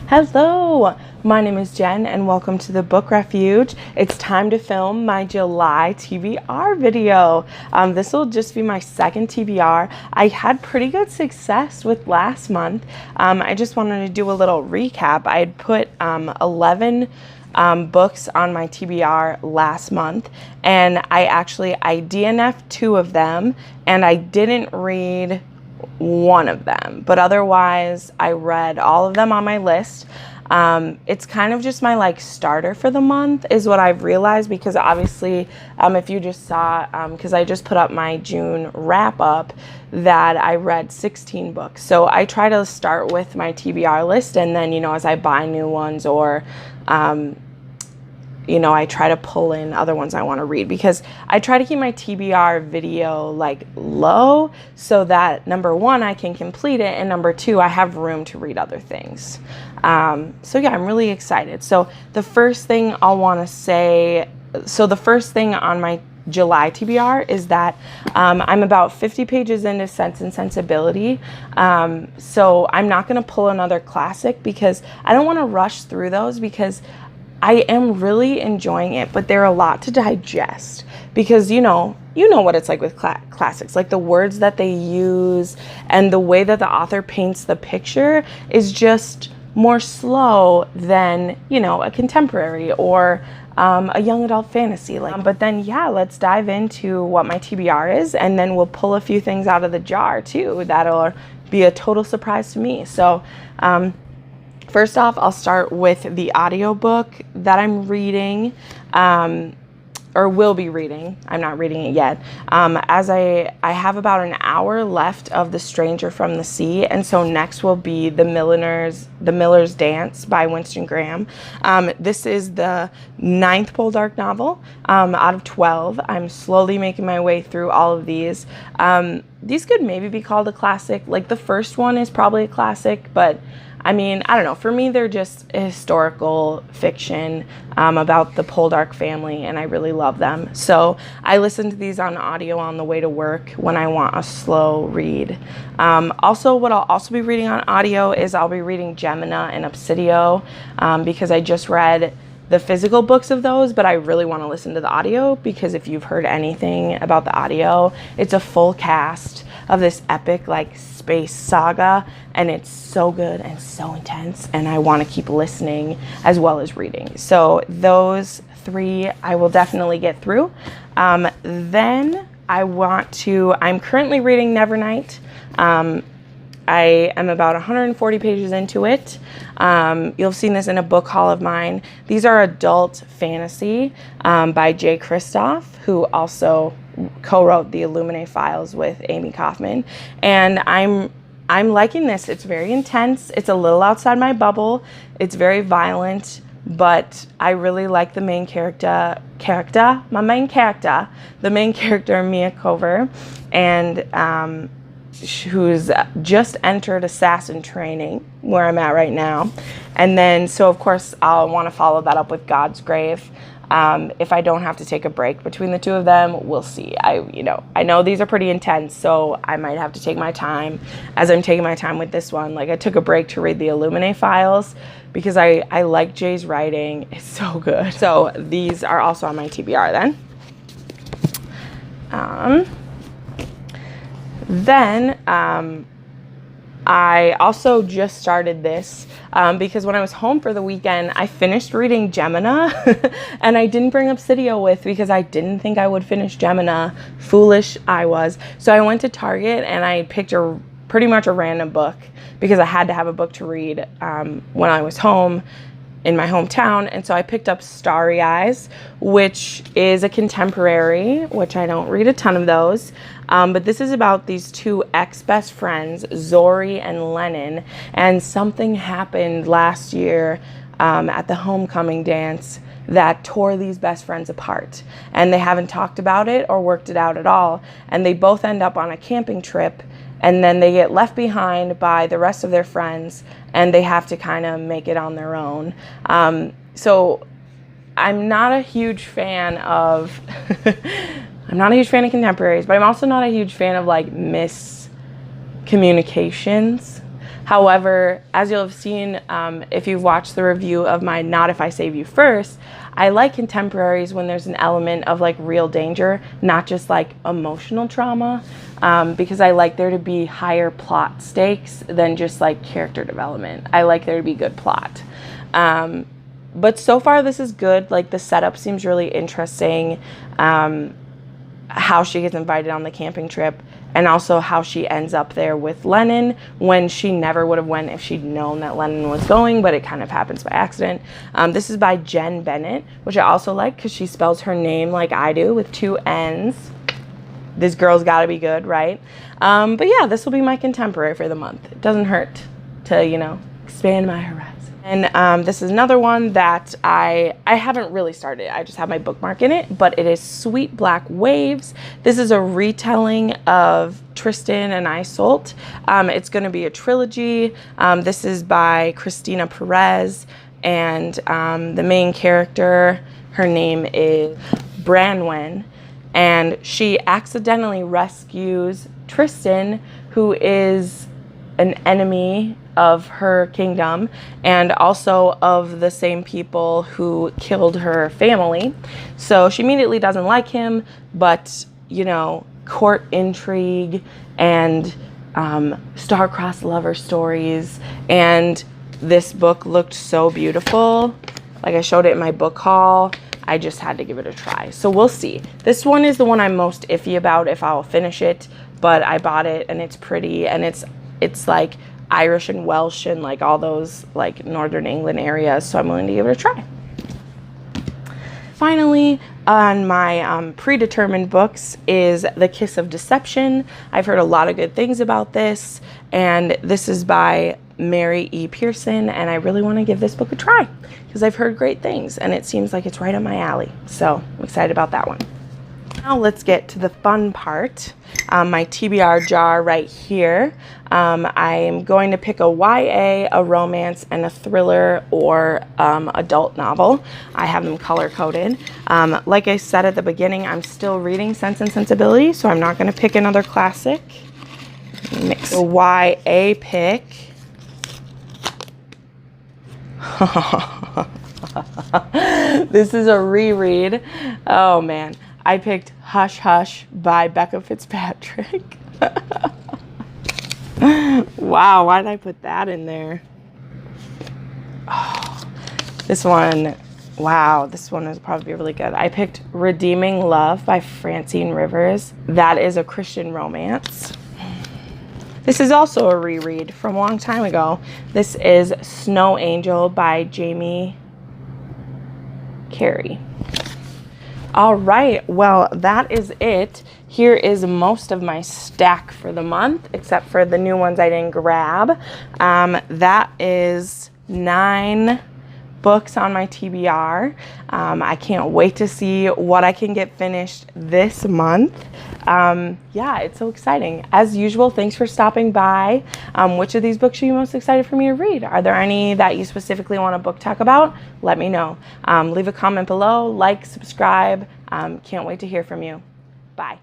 Hello, my name is Jen and welcome to the book Refuge. It's time to film my July TBR video. This will just be my second TBR. I had pretty good success with last month. I just wanted to do a little recap. I had put 11 books on my TBR last month, and I DNF'd 2 of them, and I didn't read one of them, but otherwise I read all of them on my list. It's kind of just my starter for the month is what I've realized, because obviously if you just saw, because I just put up my June wrap up, that I read 16 books. So I try to start with my TBR list, and then as I buy new ones or I try to pull in other ones I want to read, because I try to keep my TBR video low so that number 1, I can complete it, and number 2, I have room to read other things. So yeah, I'm really excited. So the first thing I want to say, the first thing on my July TBR is that I'm about 50 pages into Sense and Sensibility. So I'm not going to pull another classic because I don't want to rush through those, because I am really enjoying it, but they're a lot to digest, because you know what it's like with classics, the words that they use and the way that the author paints the picture is just more slow than a contemporary or a young adult fantasy. But then let's dive into what my TBR is, and then we'll pull a few things out of the jar too that'll be a total surprise to me. So first off, I'll start with the audiobook that I'm reading, or will be reading. I'm not reading it yet. As I have about an hour left of The Stranger from the Sea, and so next will be The Miller's Dance by Winston Graham. This is the 9th Poldark novel out of 12. I'm slowly making my way through all of these. These could maybe be called a classic. The first one is probably a classic, but I mean, I don't know. For me, they're just a historical fiction about the Poldark family, and I really love them. So I listen to these on audio on the way to work when I want a slow read. Also, what I'll also be reading on audio is I'll be reading Gemina and Obsidio, because I just read the physical books of those, but I really want to listen to the audio, because if you've heard anything about the audio, it's a full cast of this epic space saga, and it's so good and so intense, and I want to keep listening as well as reading. So those 3 I will definitely get through. Then I'm currently reading Nevernight. I am about 140 pages into it. You'll have seen this in a book haul of mine. These are adult fantasy by Jay Kristoff, who also co-wrote the Illuminae Files with Amy Kaufman. And I'm liking this. It's very intense. It's a little outside my bubble. It's very violent, but I really like the main character, Mia Cover, and who's just entered assassin training, where I'm at right now. And then, so of course, I'll want to follow that up with God's Grave. If I don't have to take a break between the 2 of them, we'll see. I know these are pretty intense, so I might have to take my time as I'm taking my time with this one. I took a break to read the Illuminae Files because I like Jay's writing. It's so good. So these are also on my TBR then. I also just started this because when I was home for the weekend, I finished reading Gemina and I didn't bring Obsidio with because I didn't think I would finish Gemina. Foolish I was. So I went to Target and I picked pretty much a random book because I had to have a book to read when I was home in my hometown, and so I picked up Starry Eyes, which is a contemporary, which I don't read a ton of those, but this is about these 2 ex-best friends, Zori and Lennon, and something happened last year at the homecoming dance that tore these best friends apart, and they haven't talked about it or worked it out at all, and they both end up on a camping trip, and then they get left behind by the rest of their friends, and they have to kind of make it on their own. So I'm not a huge fan of contemporaries, but I'm also not a huge fan of miscommunications. However, as you'll have seen, if you've watched the review of my Not If I Save You First, I like contemporaries when there's an element of like real danger, not just like emotional trauma, because I like there to be higher plot stakes than just like character development. I like there to be good plot. But so far this is good. Like the setup seems really interesting. How she gets invited on the camping trip, and also how she ends up there with Lennon when she never would have went if she'd known that Lennon was going, but it kind of happens by accident. This is by Jenn Bennett, which I also like because she spells her name like I do with 2 N's. This girl's got to be good, right? But yeah, this will be my contemporary for the month. It doesn't hurt to, you know, expand my horizon. And this is another one that I haven't really started. I just have my bookmark in it, but it is Sweet Black Waves. This is a retelling of Tristan and Isolde. It's going to be a trilogy. This is by Christina Perez, and the main character, her name is Branwen, and she accidentally rescues Tristan, who is an enemy of her kingdom and also of the same people who killed her family. So she immediately doesn't like him, but you know, court intrigue and star-crossed lover stories, and this book looked so beautiful. Like I showed it in my book haul. I just had to give it a try. So we'll see. This one is the one I'm most iffy about if I'll finish it, but I bought it and it's pretty, and it's like Irish and Welsh and like all those like Northern England areas, so I'm willing to give it a try. Finally, on my predetermined books is The Kiss of Deception. I've heard a lot of good things about this, and this is by Mary E. Pearson, and I really want to give this book a try because I've heard great things and it seems like it's right up my alley. So I'm excited about that one. Now let's get to the fun part. My TBR jar right here. I'm going to pick a YA, a romance, and a thriller or adult novel. I have them color-coded. Like I said at the beginning, I'm still reading Sense and Sensibility, so I'm not going to pick another classic. Mix a YA pick. This is a reread. Oh man. I picked Hush Hush by Becca Fitzpatrick. Wow, why did I put that in there? Oh, this one, wow, this one is probably really good. I picked Redeeming Love by Francine Rivers. That is a Christian romance. This is also a reread from a long time ago. This is Snow Angel by Jamie Carey. All right, well, that is it. Here is most of my stack for the month, except for the new ones I didn't grab. That is 9 books on my TBR. I can't wait to see what I can get finished this month. Yeah, it's so exciting. As usual, thanks for stopping by. Which of these books are you most excited for me to read? Are there any that you specifically want a book talk about? Let me know. Leave a comment below, like, subscribe. Can't wait to hear from you. Bye.